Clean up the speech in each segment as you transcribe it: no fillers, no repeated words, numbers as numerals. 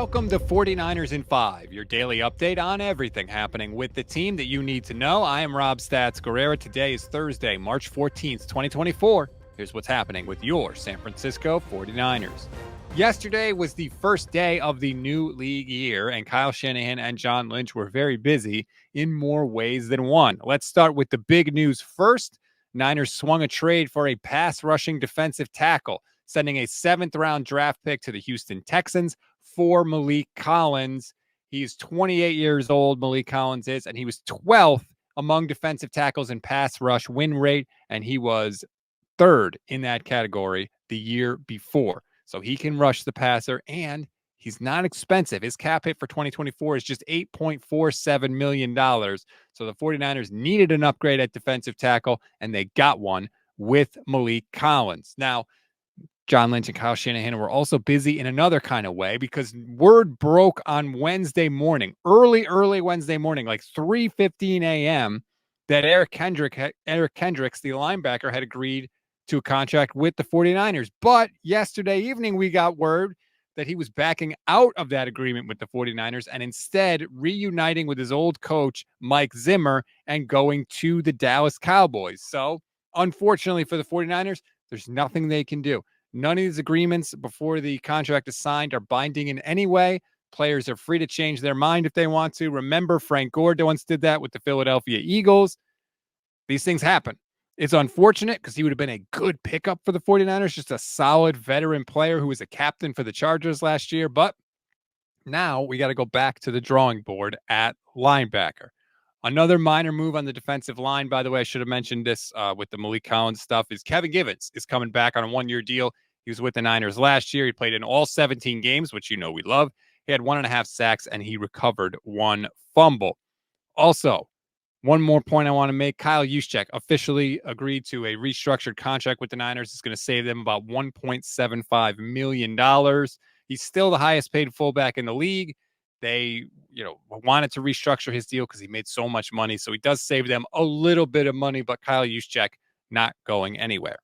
Welcome to 49ers in 5, your daily update on everything happening with the team that you need to know. I am Rob Stats Guerrera. Today is Thursday, March 14th, 2024. Here's what's happening with your San Francisco 49ers. Yesterday was the first day of the new league year, and Kyle Shanahan and John Lynch were very busy in more ways than one. Let's start with the big news first. Niners swung a trade for a pass-rushing defensive tackle, sending a 7th-round draft pick to the Houston Texans for Malik Collins. He's 28 years old, Malik Collins is, and he was 12th among defensive tackles in pass rush win rate, and he was 3rd in that category the year before. So he can rush the passer, and he's not expensive. His cap hit for 2024 is just $8.47 million. So the 49ers needed an upgrade at defensive tackle, and they got one with Malik Collins. Now, John Lynch and Kyle Shanahan were also busy in another kind of way because word broke on Wednesday morning, early Wednesday morning, like 3:15 a.m., that Eric Kendricks, the linebacker, had agreed to a contract with the 49ers. But yesterday evening, we got word that he was backing out of that agreement with the 49ers and instead reuniting with his old coach, Mike Zimmer, and going to the Dallas Cowboys. So, unfortunately for the 49ers, there's nothing they can do. None of these agreements before the contract is signed are binding in any way. Players are free to change their mind if they want to. Remember, Frank Gore once did that with the Philadelphia Eagles. These things happen. It's unfortunate because he would have been a good pickup for the 49ers, just a solid veteran player who was a captain for the Chargers last year. But now we got to go back to the drawing board at linebacker. Another minor move on the defensive line, by the way, I should have mentioned this with the Malik Collins stuff, is Kevin Givens is coming back on a one-year deal. He was with the Niners last year. He played in all 17 games, which you know we love. He had 1.5 sacks, and he recovered 1 fumble. Also, one more point I want to make. Kyle Juszczyk officially agreed to a restructured contract with the Niners. It's going to save them about $1.75 million. He's still the highest paid fullback in the league. They, wanted to restructure his deal because he made so much money. So he does save them a little bit of money, but Kyle Juszczyk not going anywhere.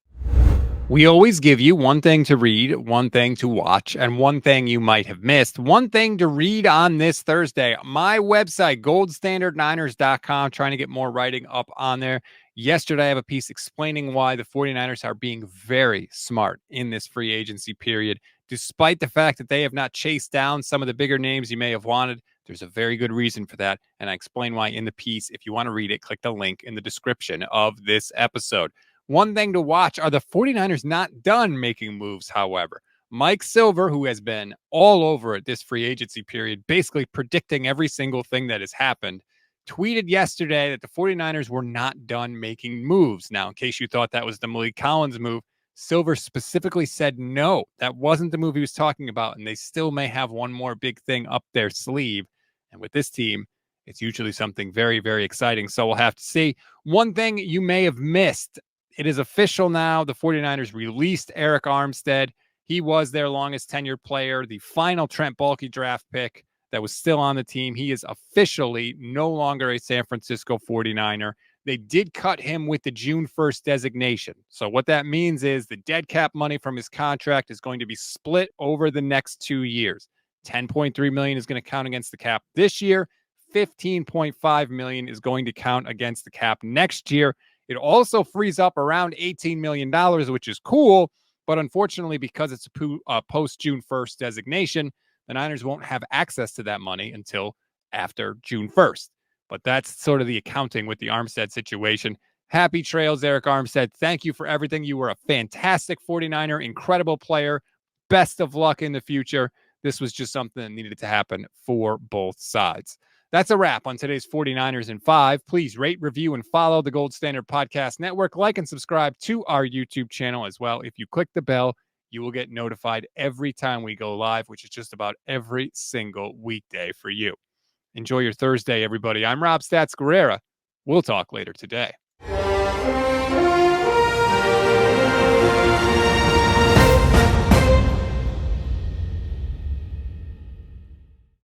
We always give you one thing to read, one thing to watch, and one thing you might have missed. One thing to read on this Thursday. My website, goldstandardniners.com, trying to get more writing up on there. Yesterday, I have a piece explaining why the 49ers are being very smart in this free agency period. Despite the fact that they have not chased down some of the bigger names you may have wanted, there's a very good reason for that, and I explain why in the piece. If you want to read it, click the link in the description of this episode. One thing to watch are the 49ers not done making moves, however. Mike Silver, who has been all over it this free agency period, basically predicting every single thing that has happened, tweeted yesterday that the 49ers were not done making moves. Now, in case you thought that was the Malik Collins move, Silver specifically said no, that wasn't the move he was talking about, and they still may have one more big thing up their sleeve. And with this team, it's usually something very, very exciting, so we'll have to see. One thing you may have missed, it is official now. The 49ers released Eric Armstead. He was their longest tenured player, the final Trent Baalke draft pick that was still on the team. He is officially no longer a San Francisco 49er. They did cut him with the June 1st designation. So what that means is the dead cap money from his contract is going to be split over the next 2 years. $10.3 million is going to count against the cap this year. $15.5 million is going to count against the cap next year. It also frees up around $18 million, which is cool. But unfortunately, because it's a post-June 1st designation, the Niners won't have access to that money until after June 1st. But that's sort of the accounting with the Armstead situation. Happy trails, Eric Armstead. Thank you for everything. You were a fantastic 49er, incredible player. Best of luck in the future. This was just something that needed to happen for both sides. That's a wrap on today's 49ers in 5. Please rate, review, and follow the Gold Standard Podcast Network. Like and subscribe to our YouTube channel as well. If you click the bell, you will get notified every time we go live, which is just about every single weekday for you. Enjoy your Thursday, everybody. I'm Rob Stats Guerrera. We'll talk later today.